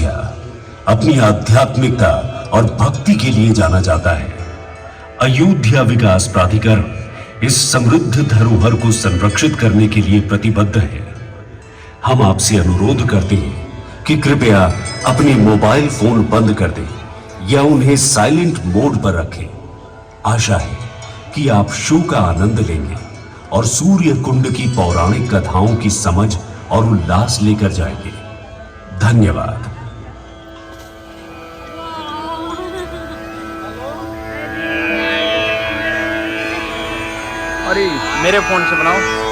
अयोध्या अपनी आध्यात्मिकता और भक्ति के लिए जाना जाता है। अयोध्या विकास प्राधिकरण इस समृद्ध धरोहर को संरक्षित करने के लिए प्रतिबद्ध है। हम आपसे अनुरोध करते हैं कि कृपया अपने मोबाइल फोन बंद कर दें या उन्हें साइलेंट मोड पर रखें। आशा है कि आप शो का आनंद लेंगे और सूर्य कुंड की पौराणिक कथाओं की समझ और उल्लास लेकर जाएंगे। धन्यवाद। अरे मेरे फोन से बनाओ।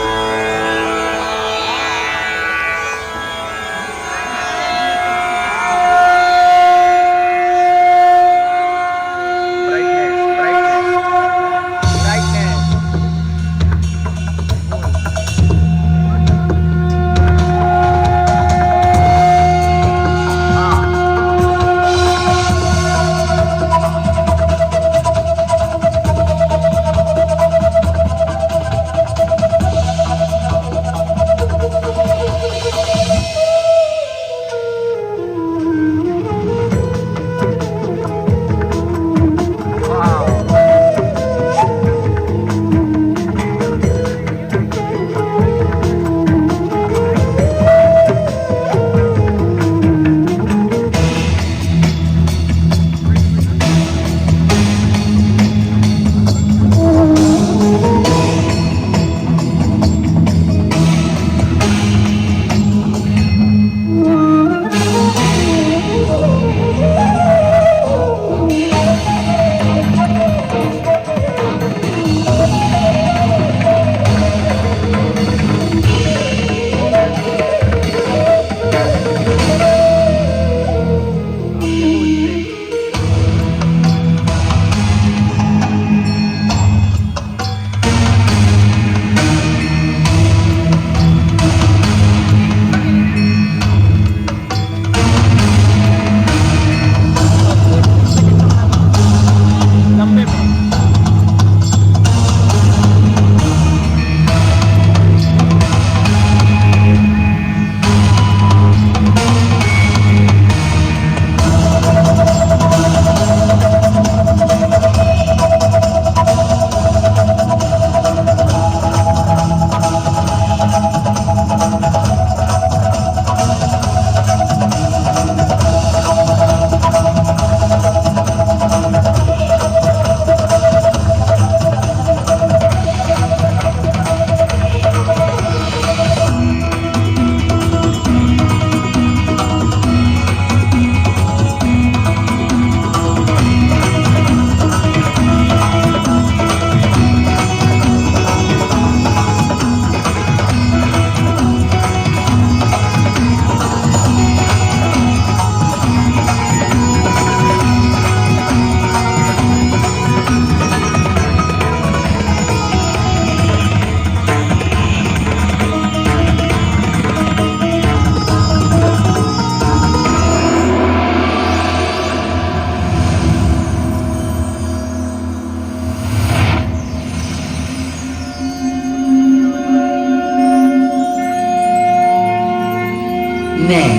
मैं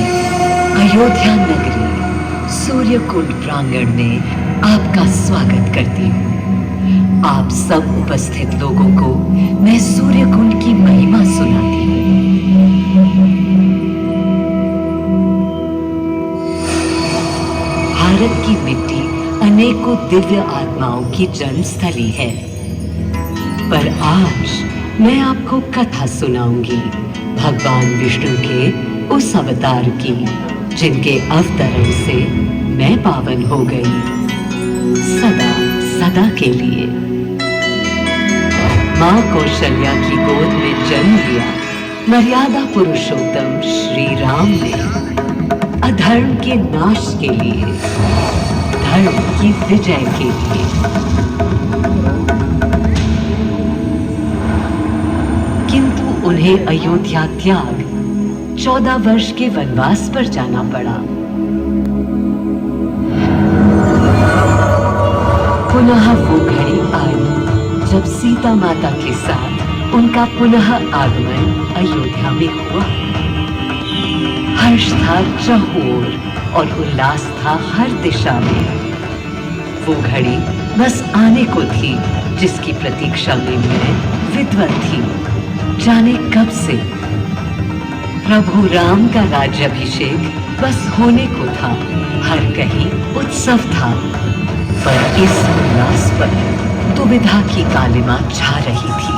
अयोध्या नगरी सूर्यकुंड प्रांगण में आपका स्वागत करती हूँ। आप सब उपस्थित लोगों को मैं सूर्यकुंड की महिमा सुनाती हूँ। भारत की मिट्टी अनेकों दिव्य आत्माओं की जन्मस्थली है, पर आज मैं आपको कथा सुनाऊंगी भगवान विष्णु के उस अवतार की, जिनके अवतरण से मैं पावन हो गई सदा सदा के लिए। मां कौशल्या की गोद में जन्म लिया मर्यादा पुरुषोत्तम श्री राम ने अधर्म के नाश के लिए, धर्म की विजय के लिए। किंतु उन्हें अयोध्या त्याग 14 वर्ष के वनवास पर जाना पड़ा। पुनः वो घड़ी आई जब सीता माता के साथ उनका पुनः आगमन अयोध्या में हुआ। हर्ष था चहुओर और उल्लास था हर दिशा में। वो घड़ी बस आने को थी जिसकी प्रतीक्षा में मैं विद्वत थी, जाने कब से। प्रभु राम का राज्याभिषेक बस होने को था, हर कहीं उत्सव था, पर इस उल्लास पर दुविधा की कालिमा छा रही थी।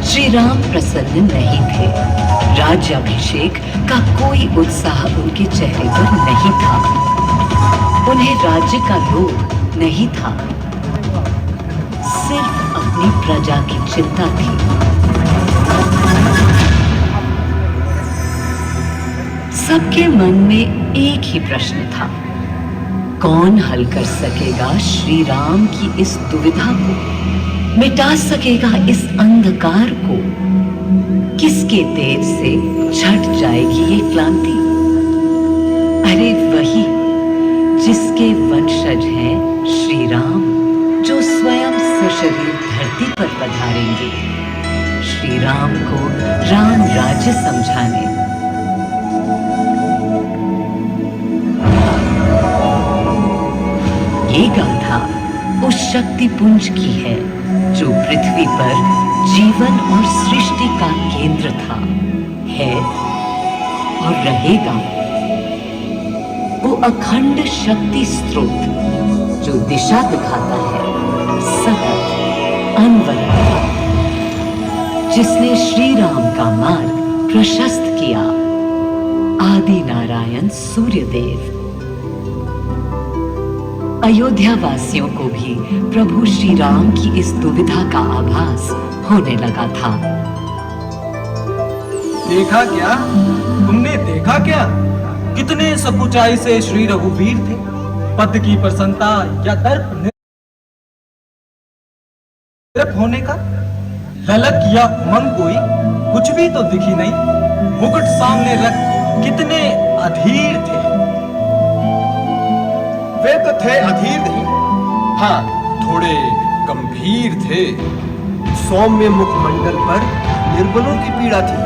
श्री राम प्रसन्न नहीं थे। राज्याभिषेक का कोई उत्साह उनके चेहरे पर नहीं था। उन्हें राज्य का लोभ नहीं था, सिर्फ अपनी प्रजा की चिंता थी। सबके मन में एक ही प्रश्न था, कौन हल कर सकेगा श्री राम की इस दुविधा को, मिटा सकेगा इस अंधकार को? किसके तेज से छट जाएगी ये क्लांति? अरे वही जिसके वंशज हैं श्री राम, जो स्वयं सशरीर धरती पर पधारेंगे श्री राम को राम राज्य समझाने। ये गाथा उस शक्ति पुंज की है जो पृथ्वी पर जीवन और सृष्टि का केंद्र था, है और रहेगा। वो अखंड शक्ति स्रोत जो दिशा दिखाता है सतत अनवरत, जिसने श्री राम का मार्ग प्रशस्त किया, आदि नारायण सूर्यदेव। अयोध्या वासियों को भी प्रभु श्री राम की इस दुविधा का आभास होने लगा था। देखा क्या? तुमने देखा क्या? कितने सकुचाई से श्री रघुवीर थे। पद की प्रसन्नता या दर्प निर्प होने का ललक या उमंग कोई कुछ भी तो दिखी नहीं। मुकुट सामने रख कितने अधीर थे। वे तो थे अधीर नहीं, हाँ थोड़े गंभीर थे। सौम्य मुखमंडल पर निर्बलों की पीड़ा थी,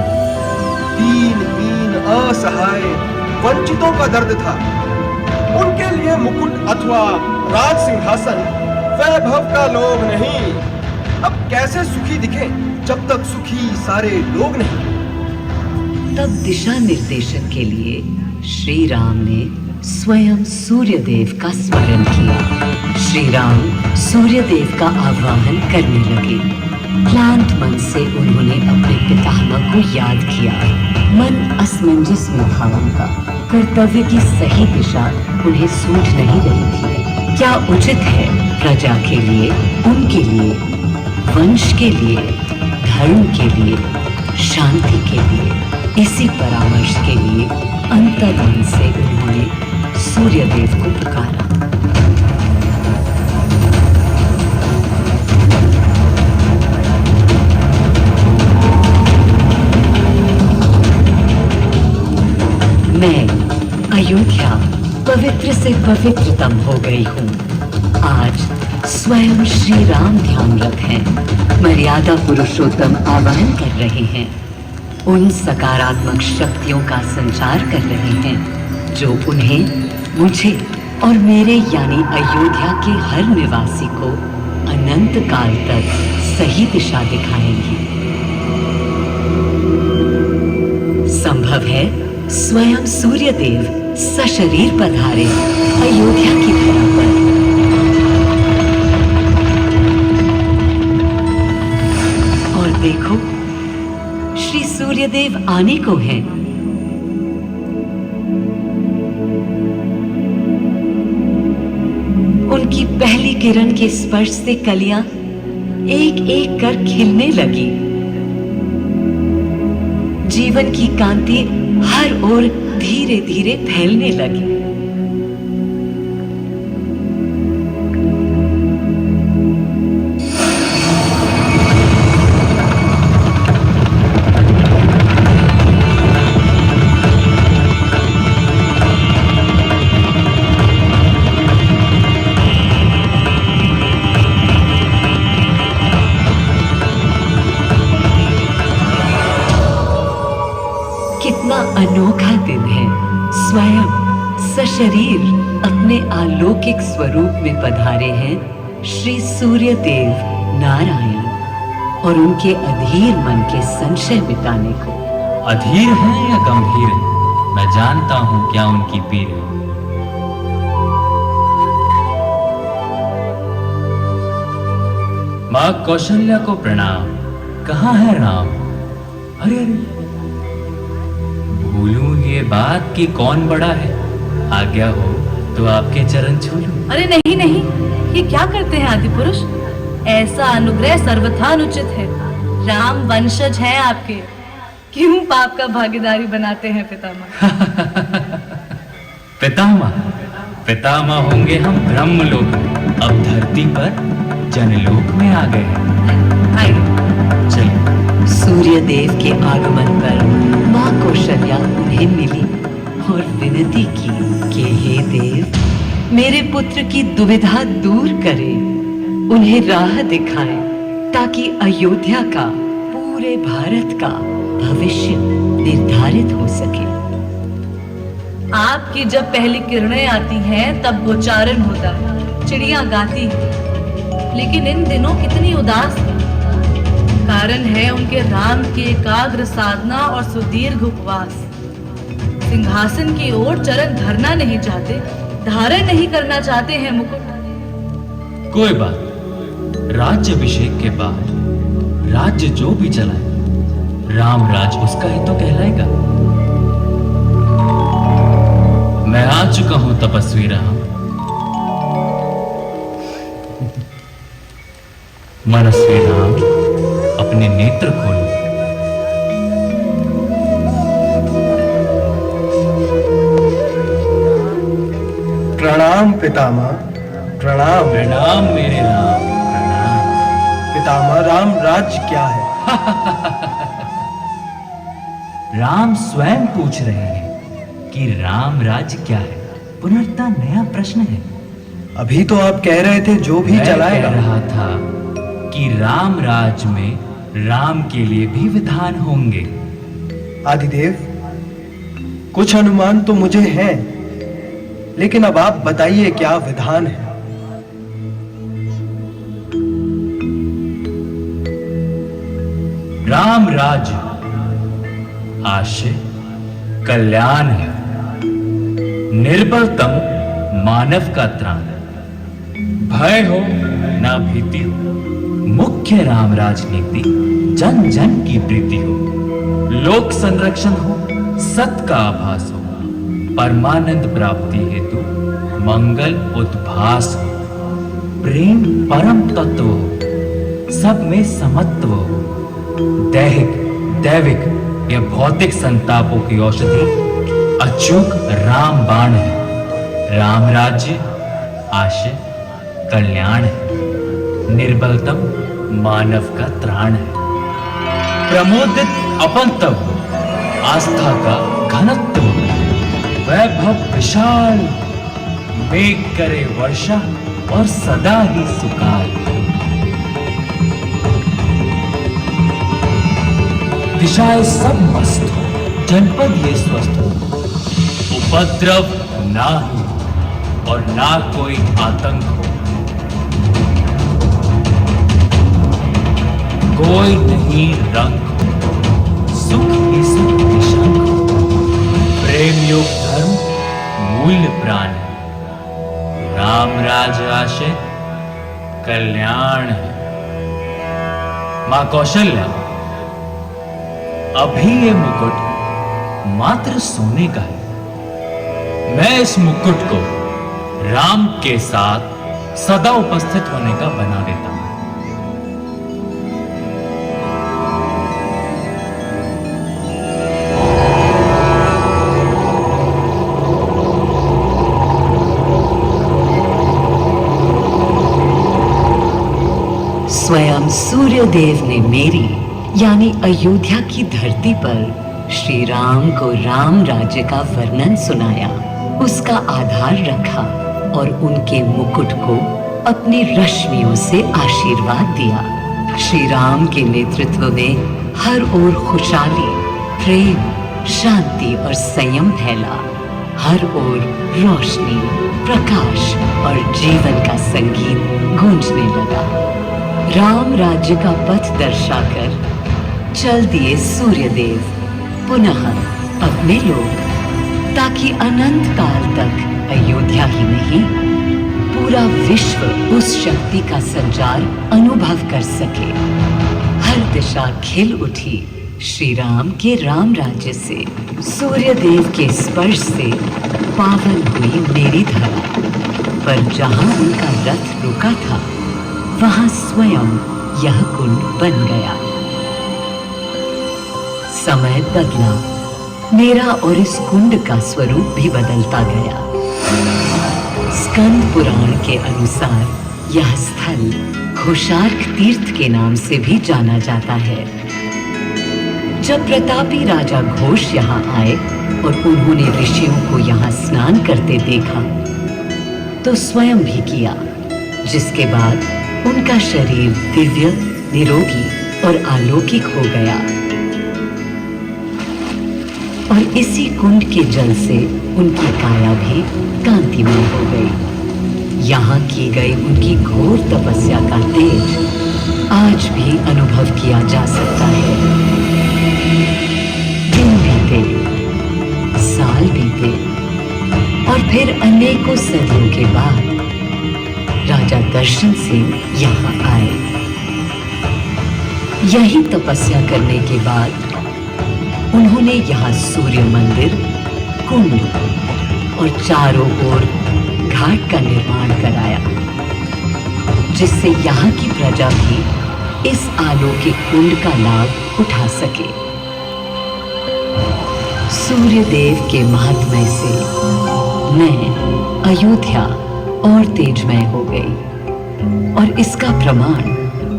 दीनहीन असहाय वंचितों का दर्द था। उनके लिए मुकुट अथवा राज सिंहासन वैभव का लोभ नहीं। अब कैसे सुखी दिखे जब तक सुखी सारे लोग नहीं। तब दिशा निर्देशन के लिए श्री राम ने स्वयं सूर्यदेव का स्मरण किया। श्री राम सूर्यदेव का आह्वान करने लगे। क्लांत मन से उन्होंने अपने पितामह को याद किया। मन असमंजस में था उनका। कर्तव्य की सही दिशा उन्हें सूझ नहीं रही थी। क्या उचित है प्रजा के लिए, उनके लिए, वंश के लिए, धर्म के लिए, शांति के लिए? इसी परामर्श के लिए अंतर्मन से उन्होंने सूर्यदेव को पुकारा। मैं अयोध्या पवित्र से पवित्रतम हो गई हूँ। आज स्वयं श्री राम ध्यानरत हैं, मर्यादा पुरुषोत्तम आवाहन कर रहे हैं, उन सकारात्मक शक्तियों का संचार कर रहे हैं जो उन्हें, मुझे और मेरे यानी अयोध्या के हर निवासी को अनंत काल तक सही दिशा दिखाएंगी। संभव है स्वयं सूर्यदेव सशरीर पधारे अयोध्या की धरा पर। और देखो, श्री सूर्यदेव आने को हैं। उनकी पहली किरण के स्पर्श से कलियां एक एक कर खिलने लगी। जीवन की कांति हर ओर धीरे धीरे फैलने लगी। कितना अनोखा दिन है। स्वयं सशरीर अपने अलौकिक स्वरूप में पधारे हैं श्री सूर्यदेव नारायण और उनके अधीर मन के संशय मिटाने को। अधीर हैं या गंभीर हैं, मैं जानता हूं क्या उनकी पीर है। मां कौशल्या को प्रणाम। कहाँ है राम? अरे अरे, भूलूं ये बात कि कौन बड़ा है। आज्ञा हो तो आपके चरण छू लूं। अरे नहीं नहीं, ये क्या करते हैं आदि पुरुष? ऐसा अनुग्रह सर्वथा अनुचित है। राम वंशज है आपके, क्यों पाप का भागीदारी बनाते हैं पितामह? पितामह पितामह होंगे हम ब्रह्मलोक में, अब धरती पर जनलोक में आ गए हैं। आइए चलिए। सूर्यदेव के आगमन पर मां कौशल्या उन्हें मिली और विनती की कि हे देव, मेरे पुत्र की दुविधा दूर करें, उन्हें राह दिखाएं ताकि अयोध्या का, पूरे भारत का भविष्य निर्धारित हो सके। आपकी जब पहली किरणें आती हैं तब गोचारण होता है, चिड़िया गाती है, लेकिन इन दिनों कितनी उदास है। कारण है उनके राम की एकाग्र साधना और सुदीर्घ उपवास। सिंहासन की ओर चरण धरना नहीं चाहते, धारण नहीं करना चाहते हैं मुकुट। कोई बात, राज्य अभिषेक के बाद राज्य जो भी चलाए, राम राज उसका ही तो कहलाएगा। मैं आ चुका हूं तपस्वी राम। मनस्वी राम, अपने नेत्र खोलो। प्रणाम पितामह, प्रणाम। प्रणाम मेरे राम, प्रणाम। पितामह, राम राज्य क्या है? राम स्वयं पूछ रहे हैं कि राम राज्य क्या है। पुनर्ता नया प्रश्न है। अभी तो आप कह रहे थे जो भी मैं चलाएगा। कह रहा था कि राम राज्य में राम के लिए भी विधान होंगे। आदिदेव, कुछ अनुमान तो मुझे है, लेकिन अब आप बताइए क्या विधान है? राम राज्य आशय कल्याण है, निर्बलतम मानव का त्राण, भय हो ना भीति हो, मुख्य राम राजनीति जन जन की प्रीति हो, लोक संरक्षण हो, सत का आभास हो, परमानंद प्राप्ति हेतु मंगल उद्भास हो, प्रेम परम तत्व हो, सब में समत्व हो, दैहिक दैविक या भौतिक संतापों की औषधि अचूक राम बाण है। राम राज्य आशय कल्याण है, निर्बलतम मानव का त्राण है, प्रमोदित अपंतव हो, आस्था का घनत्व हो, वैभव विशाल, मेघ करे वर्षा और सदा ही सुकाल, दिशाएं सब मस्त हो, जनपद ये स्वस्थ हो, उपद्रव ना हो और ना कोई आतंक हो, कोई नहीं रंग हो, सुख ही सुख निशंक हो, प्रेम योग धर्म मूल्य प्राण है, राम राज आशय कल्याण है। मां कौशल्या, अभी ये मुकुट मात्र सोने का है। मैं इस मुकुट को राम के साथ सदा उपस्थित होने का बना देता हूं। स्वयं सूर्यदेव ने मेरी यानी अयोध्या की धरती पर श्री राम को राम राज्य का वर्णन सुनाया, उसका आधार रखा और उनके मुकुट को अपनी रश्मियों से आशीर्वाद दिया। श्री राम के नेतृत्व में हर ओर खुशहाली, प्रेम, शांति और संयम फैला। हर ओर रोशनी, प्रकाश और जीवन का संगीत गूंजने लगा। राम राज्य का पथ दर्शाकर चल दिए सूर्यदेव पुनः अपने लोक, ताकि अनंत काल तक अयोध्या ही नहीं, पूरा विश्व उस शक्ति का संचार अनुभव कर सके। हर दिशा खिल उठी श्री राम के राम राज्य से। सूर्यदेव के स्पर्श से पावन हुई मेरी धरा, पर जहां उनका रथ रुका था वहां स्वयं यह कुंड बन गया। समय बदला, मेरा और इस कुंड का स्वरूप भी बदलता गया। स्कंद पुराण के अनुसार यह स्थल घोषार्क तीर्थ के नाम से भी जाना जाता है। जब प्रतापी राजा घोष यहाँ आए और उन्होंने ऋषियों को यहाँ स्नान करते देखा तो स्वयं भी किया, जिसके बाद उनका शरीर दिव्य, निरोगी और अलौकिक हो गया। और इसी कुंड के जल से उनकी काया भी कांतिमय हो गई। यहाँ की गई उनकी घोर तपस्या का तेज आज भी अनुभव किया जा सकता है। दिन बीते, साल बीते और फिर अनेकों सदियों के बाद राजा दर्शन सिंह यहाँ आए। यही तपस्या करने के बाद उन्होंने यहाँ सूर्य मंदिर, कुंड और चारों ओर घाट का निर्माण कराया, जिससे यहाँ की प्रजा भी इस अलौकिक कुंड का लाभ उठा सके। सूर्यदेव के महात्म्य से मैं अयोध्या और तेजमय हो गई, और इसका प्रमाण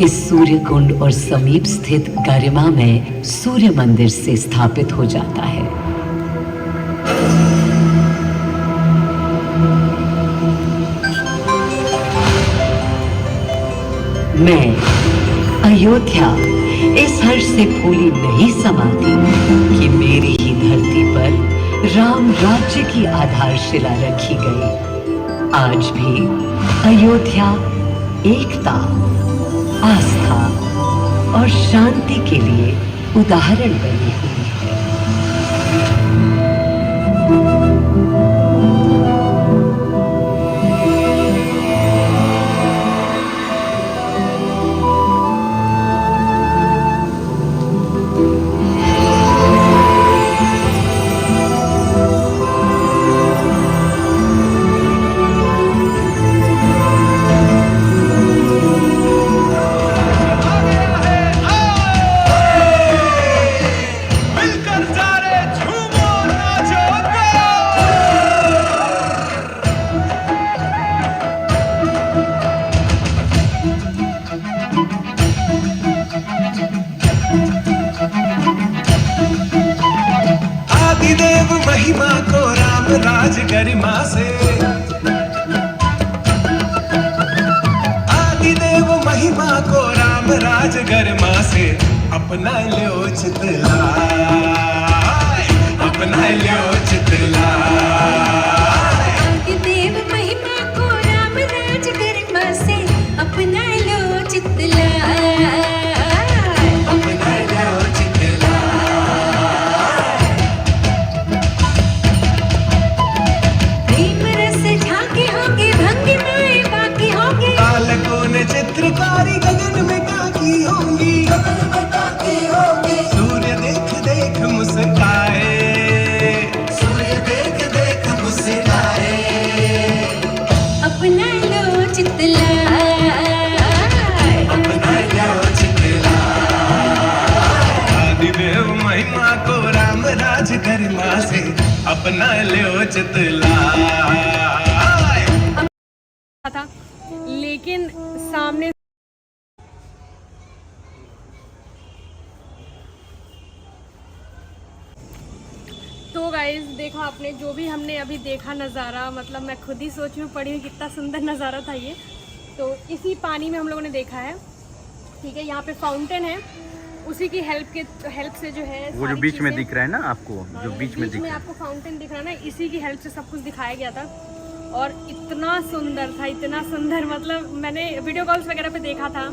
इस सूर्य कुंड और समीप स्थित गरिमा में सूर्य मंदिर से स्थापित हो जाता है। मैं अयोध्या इस हर्ष से फूली नहीं समाती कि मेरी ही धरती पर राम राज्य की आधारशिला रखी गई। आज भी अयोध्या एकता, आस्था और शांति के लिए उदाहरण बनी हुई है। महिमा को राम राज गरिमा से, आदिदेव महिमा को राम राज गरिमा से अपना लो चितलाए, अपना लो चितलाए। आदिदेव महिमा को राम राज गरिमा से अपना लो चितलाए, अपना लो चितलाए। प्रेम रस झांके होंगे, भंगिमाएं बाकी होंगे, बालकों ने चित्रकारी गगन में काकी होंगी, सूर्य देख देख मुस्काए, सूर्य देख देख मुस्काए। अपना लो चितलाए, अपना लो चितलाए। आदिदेव महिमा को राम राज गरिमा से अपना लो चितलाए। था, लेकिन सामने तो गाइस देखो आपने जो भी हमने अभी देखा नज़ारा, मतलब मैं खुद ही सोच में पड़ी हूँ कितना सुंदर नज़ारा था ये। तो इसी पानी में हम लोगों ने देखा है, ठीक है। यहाँ पे फाउंटेन है उसी की हेल्प से जो है वो जो सारी बीच में चीज़ें- दिख रहा है ना आपको, जो हाँ, बीच में दिख रहा है, आपको फाउंटेन दिख रहा है ना, इसी की हेल्प से सब कुछ दिखाया गया था। और इतना सुंदर था, इतना सुंदर, मतलब मैंने वीडियो कॉल्स वगैरह पे देखा था।